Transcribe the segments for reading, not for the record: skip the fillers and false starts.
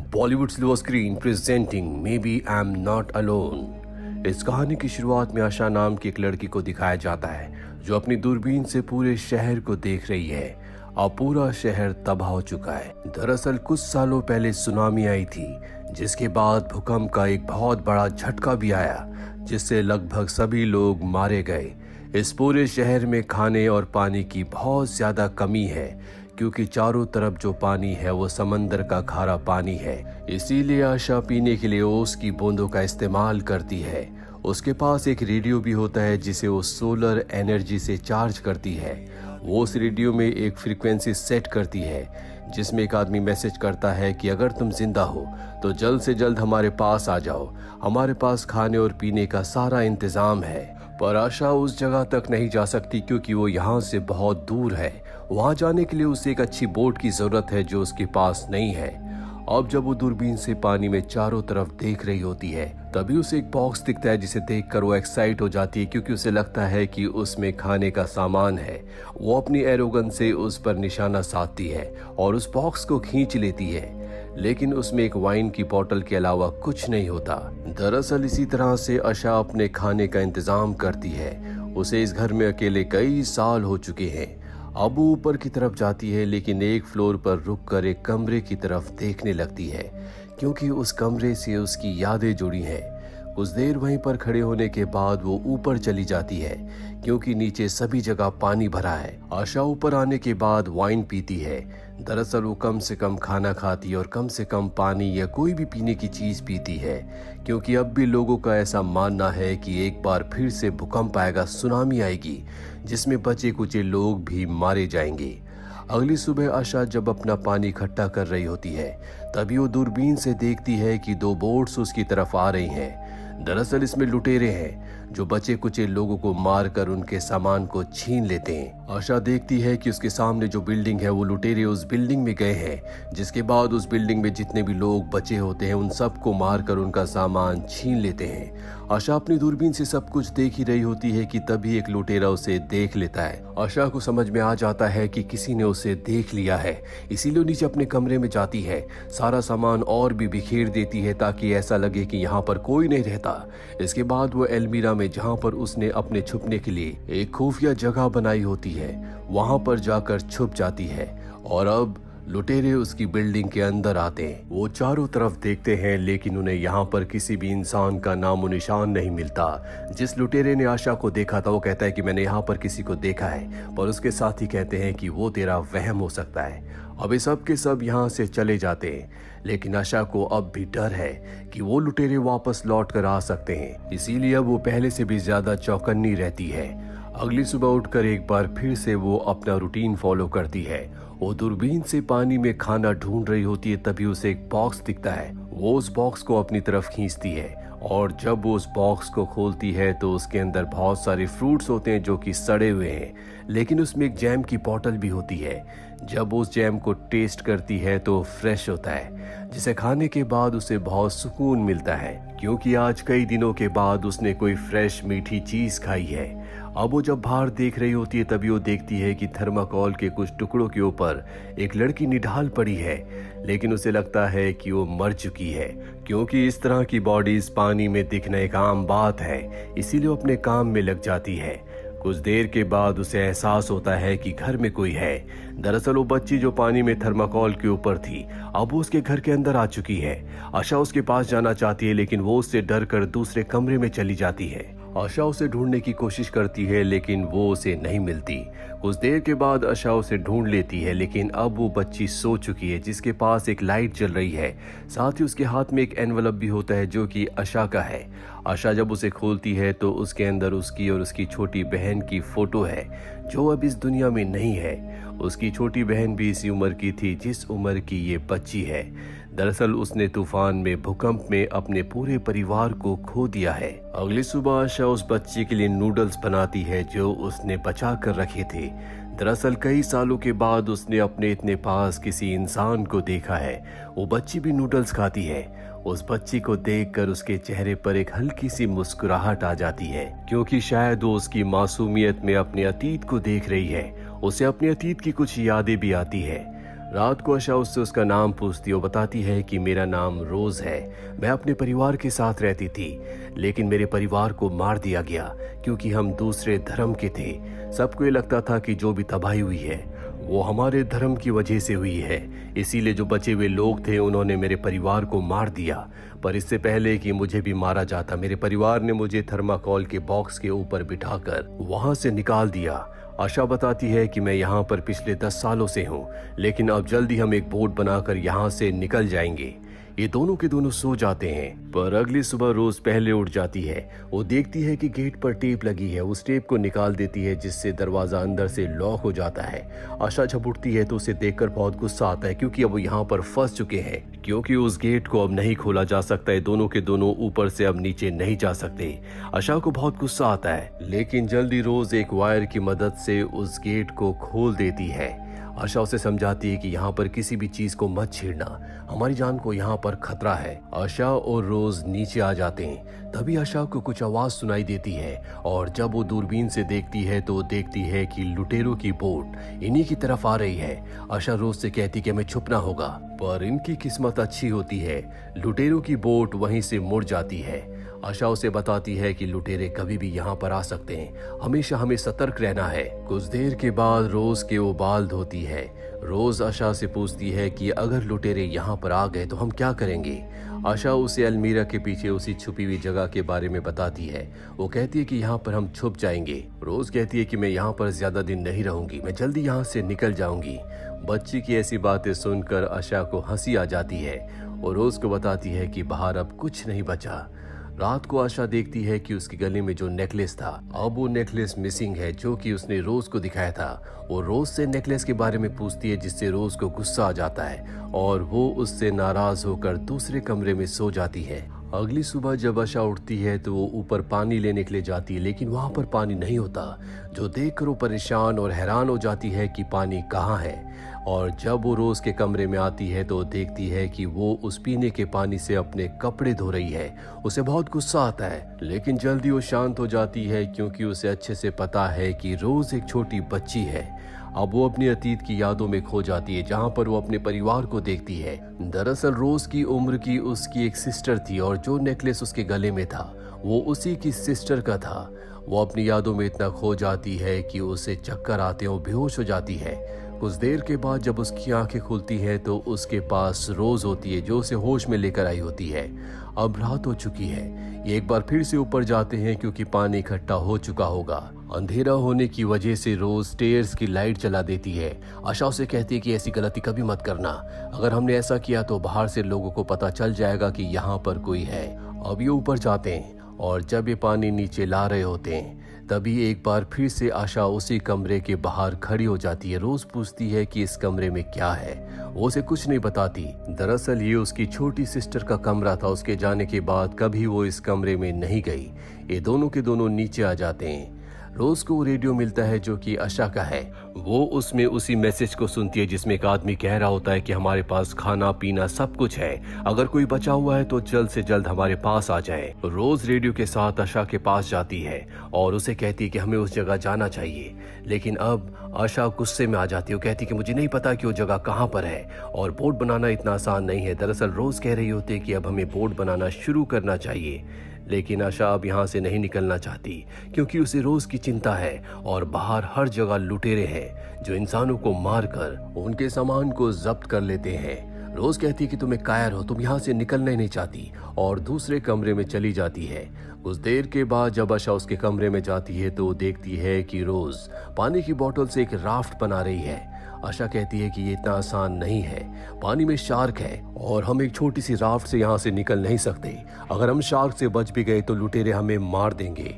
Bollywood slow screen presenting may be I am not alone. इस कहानी की शुरुआत में आशा नाम की एक लड़की को दिखाया जाता है जो अपनी दूरबीन से पूरे शहर को देख रही है। अब पूरा शहर तबाह हो चुका है। दरअसल कुछ सालों पहले सुनामी आई थी, जिसके बाद भूकंप का एक बहुत बड़ा झटका भी आया, जिससे लगभग सभी लोग मारे गए। इस पूरे शहर में खाने और पानी की बहुत ज्यादा कमी है, क्योंकि चारों तरफ जो पानी है वो समंदर का खारा पानी है। इसीलिए आशा पीने के लिए ओस की बूंदों का इस्तेमाल करती है। उसके पास एक रेडियो भी होता है जिसे वो सोलर एनर्जी से चार्ज करती है। वो उस रेडियो में एक फ्रीक्वेंसी सेट करती है, जिसमें एक आदमी मैसेज करता है कि अगर तुम जिंदा हो तो जल्द से जल्द हमारे पास आ जाओ, हमारे पास खाने और पीने का सारा इंतजाम है। पर आशा उस जगह तक नहीं जा सकती, क्योंकि वो यहाँ से बहुत दूर है। वहां जाने के लिए उसे एक अच्छी बोट की जरूरत है, जो उसके पास नहीं है। अब जब वो दूरबीन से पानी में चारों तरफ देख रही होती है, तभी उसे एक बॉक्स दिखता है, जिसे देखकर वो एक्साइट हो जाती है, क्योंकि उसे लगता है कि उसमें खाने का सामान है। वो अपनी एरोगन से उस पर निशाना साधती है और उस बॉक्स को खींच लेती है, लेकिन उसमें एक वाइन की बोतल के अलावा कुछ नहीं होता। दरअसल इसी तरह से आशा अपने खाने का इंतजाम करती है। उसे इस घर में अकेले कई साल हो चुके हैं। अब वो ऊपर की तरफ जाती है, लेकिन एक फ्लोर पर रुककर एक कमरे की तरफ देखने लगती है, क्योंकि उस कमरे से उसकी यादें जुड़ी हैं। कुछ देर वहीं पर खड़े होने के बाद वो ऊपर चली जाती है, क्योंकि नीचे सभी जगह पानी भरा है। आशा ऊपर आने के बाद वाइन पीती है। दरअसल वो कम से कम खाना खाती है और कम से कम पानी या कोई भी पीने की चीज पीती है, क्योंकि अब भी लोगों का ऐसा मानना है कि एक बार फिर से भूकंप आएगा, सुनामी आएगी, जिसमें बचे कुचे लोग भी मारे जाएंगे। अगली सुबह आशा जब अपना पानी इकट्ठा कर रही होती है, तभी वो दूरबीन से देखती है कि दो बोट्स उसकी तरफ आ रही हैं। दरअसल इसमें लुटेरे हैं, जो बचे कुचे लोगों को मारकर उनके सामान को छीन लेते हैं। आशा देखती है कि उसके सामने जो बिल्डिंग है वो लुटेरे उस बिल्डिंग में गए हैं, जिसके बाद उस बिल्डिंग में जितने भी लोग बचे होते हैं उन सबको मारकर उनका सामान छीन लेते हैं। आशा अपनी दूरबीन से सब कुछ देख ही रही होती है कि तभी एक लुटेरा उसे देख लेता है। आशा को समझ में आ जाता है कि किसी ने उसे देख लिया है, इसीलिए नीचे अपने कमरे में जाती है। सारा सामान और भी बिखेर देती है, ताकि ऐसा लगे कि यहाँ पर कोई नहीं रहता। इसके बाद वो अलमीरा में, जहाँ पर उसने अपने छुपने के लिए एक खुफिया जगह बनाई होती है, वहां पर जाकर छुप जाती है। और अब लुटेरे उसकी बिल्डिंग के अंदर आते हैं। वो चारों तरफ देखते हैं, लेकिन उन्हें यहाँ पर किसी भी इंसान का नामो निशान नहीं मिलता। जिस लुटेरे ने आशा को देखा था वो कहता है कि मैंने यहाँ पर किसी को देखा है, पर उसके साथी कहते हैं कि वो तेरा वहम हो सकता है। अब ये सब के सब यहाँ से चले जाते हैं, लेकिन आशा को अब भी डर है कि वो लुटेरे वापस लौट कर आ सकते हैं। इसीलिए अब वो पहले से भी ज्यादा चौकन्नी रहती है। अगली सुबह उठकर एक बार फिर से वो अपना रूटीन फॉलो करती है। वो दूरबीन से पानी में खाना ढूंढ रही होती है, तभी उसे एक बॉक्स दिखता है। वो उस बॉक्स को अपनी तरफ खींचती है, और जब वो उस बॉक्स को खोलती है तो उसके अंदर बहुत सारे फ्रूट्स होते हैं जो कि सड़े हुए हैं, लेकिन उसमें एक जैम की बोतल भी होती है। जब उस जैम को टेस्ट करती है तो फ्रेश होता है, जिसे खाने के बाद उसे बहुत सुकून मिलता है, क्योंकि आज कई दिनों के बाद उसने कोई फ्रेश मीठी चीज खाई है। अब वो जब बाहर देख रही होती है, तभी वो देखती है कि थर्माकोल के कुछ टुकड़ों के ऊपर एक लड़की निढाल पड़ी है, लेकिन उसे लगता है कि वो मर चुकी है, क्योंकि इस तरह की बॉडीज पानी में दिखना एक आम बात है। इसीलिए वो अपने काम में लग जाती है। कुछ देर के बाद उसे एहसास होता है कि घर में कोई है। दरअसल वो बच्ची जो पानी में थर्माकोल के ऊपर थी, अब वो उसके घर के अंदर आ चुकी है। आशा उसके पास जाना चाहती है, लेकिन वो उससे डर कर दूसरे कमरे में चली जाती है। आशा उसे ढूंढने की कोशिश करती है, लेकिन वो उसे नहीं मिलती। कुछ देर के बाद आशा उसे ढूंढ लेती है, लेकिन अब वो बच्ची सो चुकी है, जिसके पास एक लाइट जल रही है। साथ ही उसके हाथ में एक एनवलप भी होता है, जो कि आशा का है। आशा जब उसे खोलती है तो उसके अंदर उसकी और उसकी छोटी बहन की फोटो है, जो अब इस दुनिया में नहीं है। उसकी छोटी बहन भी इसी उम्र की थी जिस उम्र की ये बच्ची है। दरअसल उसने तूफान में, भूकंप में अपने पूरे परिवार को खो दिया है। अगली सुबह आशा उस बच्ची के लिए नूडल्स बनाती है, जो उसने बचा कर रखे थे। दरअसल कई सालों के बाद उसने अपने इतने पास किसी इंसान को देखा है। वो बच्ची भी नूडल्स खाती है। उस बच्ची को देखकर उसके चेहरे पर एक हल्की सी मुस्कुराहट आ जाती है, क्योंकि शायद वो उसकी मासूमियत में अपने अतीत को देख रही है। उसे अपने अतीत की कुछ यादें भी आती है। रात को आशा उससे उसका नाम पूछती और बताती है कि मेरा नाम रोज है। मैं अपने परिवार के साथ रहती थी, लेकिन मेरे परिवार को मार दिया गया क्योंकि हम दूसरे धर्म के थे। सबको ये लगता था कि जो भी तबाही हुई है वो हमारे धर्म की वजह से हुई है, इसीलिए जो बचे हुए लोग थे उन्होंने मेरे परिवार को मार दिया। पर इससे पहले कि मुझे भी मारा जाता, मेरे परिवार ने मुझे थर्माकोल के बॉक्स के ऊपर बिठाकर वहां से निकाल दिया। आशा बताती है कि मैं यहाँ पर पिछले 10 सालों से हूँ, लेकिन अब जल्दी हम एक बोट बनाकर यहाँ से निकल जाएंगे। ये दोनों के दोनों सो जाते हैं, पर अगली सुबह रोज पहले उठ जाती है। वो देखती है कि गेट पर टेप लगी है। उस टेप को निकाल देती है, जिससे दरवाजा अंदर से लॉक हो जाता है। आशा जब उठती है तो उसे देखकर बहुत गुस्सा आता है, क्योंकि अब वो यहाँ पर फंस चुके हैं, क्योंकि उस गेट को अब नहीं खोला जा सकता है। दोनों के दोनों ऊपर से अब नीचे नहीं जा सकते। आशा को बहुत गुस्सा आता है, लेकिन जल्दी रोज एक वायर की मदद से उस गेट को खोल देती है। आशा उसे समझाती है कि यहाँ पर किसी भी चीज को मत छेड़ना, हमारी जान को यहाँ पर खतरा है। आशा और रोज नीचे आ जाते हैं। तभी आशा को कुछ आवाज सुनाई देती है, और जब वो दूरबीन से देखती है तो देखती है कि लुटेरों की बोट इन्हीं की तरफ आ रही है। आशा रोज से कहती कि हमें छुपना होगा, पर इनकी किस्मत अच्छी होती है, लुटेरों की बोट वहीं से मुड़ जाती है। आशा उसे बताती है कि लुटेरे कभी भी यहाँ पर आ सकते हैं, हमेशा हमें सतर्क रहना है। कुछ देर के बाद रोज के वो बाल धोती है। रोज आशा से पूछती है कि अगर लुटेरे यहाँ पर आ गए तो हम क्या करेंगे। आशा उसे अलमीरा के पीछे उसी छुपी हुई जगह के बारे में बताती है। वो कहती है कि यहाँ पर हम छुप जाएंगे। रोज कहती है कि मैं यहाँ पर ज्यादा दिन नहीं रहूंगी, मैं जल्दी यहाँ से निकल जाऊंगी। बच्ची की ऐसी बातें सुनकर आशा को हंसी आ जाती है और रोज को बताती है कि बाहर अब कुछ नहीं बचा। रात को आशा देखती है कि उसके गले में जो नेकलेस था, अब वो नेकलेस मिसिंग है, जो कि उसने रोज को दिखाया था। वो रोज से नेकलेस के बारे में पूछती है, जिससे रोज को गुस्सा आ जाता है और वो उससे नाराज होकर दूसरे कमरे में सो जाती है। अगली सुबह जब आशा उठती है तो वो ऊपर पानी लेने के लिए जाती है, लेकिन वहां पर पानी नहीं होता, जो देखकर वो परेशान और हैरान हो जाती है कि पानी कहाँ है। और जब वो रोज के कमरे में आती है तो देखती है कि वो उस पीने के पानी से अपने कपड़े धो रही है। उसे बहुत गुस्सा आता है, लेकिन जल्दी वो शांत हो जाती है, क्योंकि उसे अच्छे से पता है कि रोज एक छोटी बच्ची है। अब वो अपनी अतीत की यादों में खो जाती है, जहाँ पर वो अपने परिवार को देखती है। दरअसल रोज की उम्र की उसकी एक सिस्टर थी, और जो नेकलेस उसके गले में था वो उसी की सिस्टर का था। वो अपनी यादों में इतना खो जाती है कि उसे चक्कर आते हैं और बेहोश हो जाती है। कुछ देर के बाद जब उसकी आंखें खुलती हैं तो उसके पास रोज होती है, जो उसे होश में लेकर आई होती है। अब रात हो चुकी है। ये एक बार फिर से ऊपर जाते हैं, क्योंकि पानी इकट्ठा हो चुका होगा। अंधेरा होने की वजह से रोज स्टेयर्स की लाइट जला देती है। आशा उसे कहती है कि ऐसी गलती कभी मत करना, अगर हमने ऐसा किया तो बाहर से लोगों को पता चल जाएगा कि यहाँ पर कोई है। अब ये ऊपर जाते हैं, और जब ये पानी नीचे ला रहे होते हैं तभी एक बार फिर से आशा उसी कमरे के बाहर खड़ी हो जाती है। रोज पूछती है कि इस कमरे में क्या है, वो उसे कुछ नहीं बताती। दरअसल ये उसकी छोटी सिस्टर का कमरा था। उसके जाने के बाद कभी वो इस कमरे में नहीं गई। ये दोनों के दोनों नीचे आ जाते हैं। रोज को रेडियो मिलता है, जो कि आशा का है। वो उसमें उसी मैसेज को सुनती है जिसमें एक आदमी कह रहा होता है कि हमारे पास खाना पीना सब कुछ है, अगर कोई बचा हुआ है तो जल्द से जल्द हमारे पास आ जाए। रोज रेडियो के साथ आशा के पास जाती है और उसे कहती है कि हमें उस जगह जाना चाहिए। लेकिन अब आशा गुस्से में आ जाती है। वो कहती है कि मुझे नहीं पता कि वो जगह कहाँ पर है, और बोट बनाना इतना आसान नहीं है। दरअसल रोज कह रही होती है कि अब हमें बोट बनाना शुरू करना चाहिए, लेकिन आशा अब यहाँ से नहीं निकलना चाहती, क्योंकि उसे रोज की चिंता है और बाहर हर जगह लुटेरे हैं जो इंसानों को मारकर उनके सामान को जब्त कर लेते हैं। रोज कहती है कि तुम एक कायर हो, तुम यहाँ से निकलना ही नहीं चाहती, और दूसरे कमरे में चली जाती है। कुछ देर के बाद जब आशा उसके कमरे में जाती है तो वो देखती है कि रोज पानी की बोतल से एक राफ्ट बना रही है। आशा कहती है कि ये इतना आसान नहीं है, पानी में शार्क है और हम एक छोटी सी राफ्ट से यहाँ से निकल नहीं सकते। अगर हम शार्क से बच भी गए तो लुटेरे हमें मार देंगे।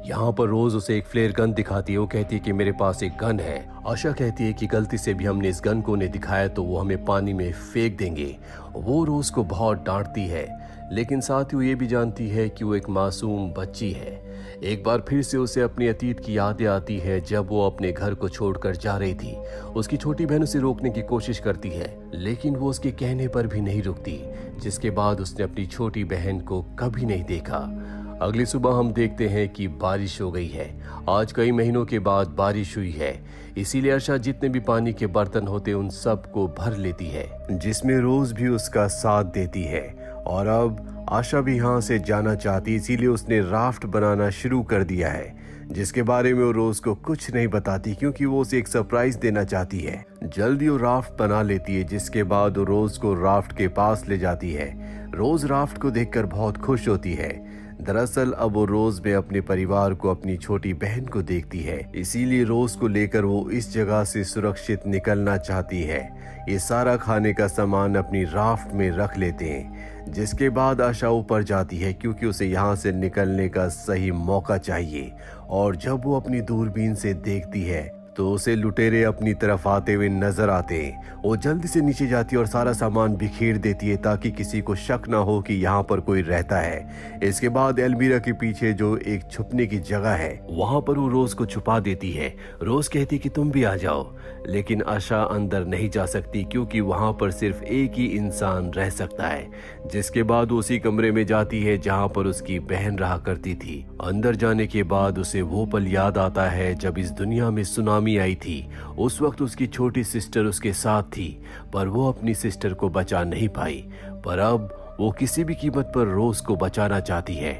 यहाँ पर रोज उसे एक फ्लेयर गन दिखाती है। वो कहती है कि मेरे पास एक गन है। आशा कहती है कि गलती से भी हमने इस गन को उन्हें दिखाया तो वो हमें पानी में फेंक देंगे। वो रोज को बहुत डांटती है, लेकिन साथ ही वो ये भी जानती है कि वो एक मासूम बच्ची है। एक बार फिर से उसे अपनी अतीत की यादें आती है, जब वो अपने घर को छोड़कर जा रही थी। उसकी छोटी बहन उसे रोकने की कोशिश करती है, लेकिन वो उसके कहने पर भी नहीं रुकती, जिसके बाद उसने अपनी छोटी बहन को कभी नहीं देखा। अगली सुबह हम देखते हैं कि बारिश हो गई है। आज कई महीनों के बाद बारिश हुई है, इसीलिए आशा जितने भी पानी के बर्तन होते उन सब को भर लेती है, जिसमें रोज भी उसका साथ देती है। और अब आशा भी यहाँ से जाना चाहती, इसीलिए उसने राफ्ट बनाना शुरू कर दिया है, जिसके बारे में वो रोज को कुछ नहीं बताती क्योंकि वो उसे एक सरप्राइज देना चाहती है। जल्दी वो राफ्ट बना लेती है, जिसके बाद वो रोज को राफ्ट के पास ले जाती है। रोज राफ्ट को देखकर बहुत खुश होती है। दरअसल अब वो रोज में अपने परिवार को, अपनी छोटी बहन को देखती है, इसीलिए रोज को लेकर वो इस जगह से सुरक्षित निकलना चाहती है। ये सारा खाने का सामान अपनी राफ्ट में रख लेते हैं, जिसके बाद आशा ऊपर जाती है क्योंकि उसे यहाँ से निकलने का सही मौका चाहिए। और जब वो अपनी दूरबीन से देखती है तो उसे लुटेरे अपनी तरफ आते हुए नजर आते हैं। वो जल्दी से नीचे जाती है और सारा सामान बिखेर देती है ताकि किसी को शक ना हो कि यहाँ पर कोई रहता है। इसके बाद अलमीरा के पीछे जो एक छुपने की जगह है, वहां पर वो रोज को छुपा देती है। रोज कहती कि तुम भी आ जाओ, लेकिन आशा अंदर नहीं जा सकती क्योंकि वहां पर सिर्फ एक ही इंसान रह सकता है। जिसके बाद उसी कमरे में जाती है जहाँ पर उसकी बहन रहा करती थी। अंदर जाने के बाद उसे वो पल याद आता है जब इस दुनिया में सुनामी आई थी। उस वक्त उसकी छोटी सिस्टर उसके साथ थी, पर वो अपनी सिस्टर को बचा नहीं पाई। पर अब वो किसी भी कीमत पर रोज को बचाना चाहती है।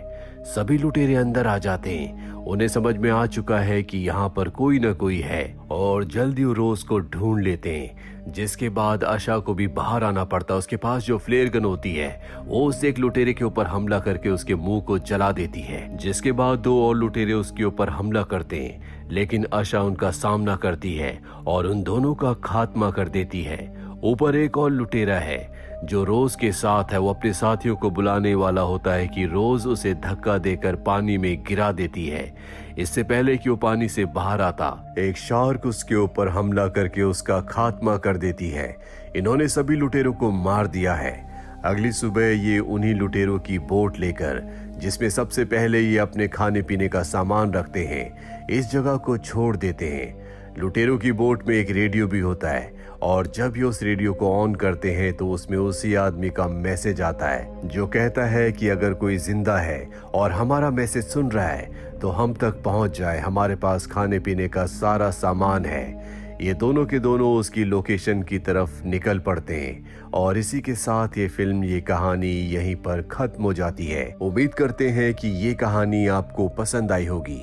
सभी लुटेरे अंदर आ जाते हैं। उन्हें समझ में आ चुका है कि यहाँ पर कोई न कोई है और जल्दी वो रोज को ढूंढ लेते हैं। जिसके बाद आशा को भी बाहर आना पड़ता है। उसके पास जो फ्लेयर गन होती है वो उस एक लुटेरे के ऊपर हमला करके उसके मुंह को जला देती है। जिसके बाद दो और लुटेरे उसके ऊपर हमला करते हैं, लेकिन आशा उनका सामना करती है और उन दोनों का खात्मा कर देती है। ऊपर एक और लुटेरा है जो रोज के साथ है। वो अपने साथियों को बुलाने वाला होता है कि रोज उसे धक्का देकर पानी में गिरा देती है। इससे पहले कि वो पानी से बाहर आता, एक शार्क उसके ऊपर हमला करके उसका खात्मा कर देती है। इन्होंने सभी लुटेरों को मार दिया है। अगली सुबह ये उन्हीं लुटेरों की बोट लेकर, जिसमें सबसे पहले ये अपने खाने पीने का सामान रखते हैं, इस जगह को छोड़ देते हैं। लुटेरों की बोट में एक रेडियो भी होता है और जब ये उस रेडियो को ऑन करते हैं तो उसमें उसी आदमी का मैसेज आता है जो कहता है कि अगर कोई जिंदा है और हमारा मैसेज सुन रहा है तो हम तक पहुंच जाए, हमारे पास खाने पीने का सारा सामान है। ये दोनों के दोनों उसकी लोकेशन की तरफ निकल पड़ते हैं और इसी के साथ ये फिल्म, ये कहानी यहीं पर खत्म हो जाती है। उम्मीद करते हैं कि ये कहानी आपको पसंद आई होगी।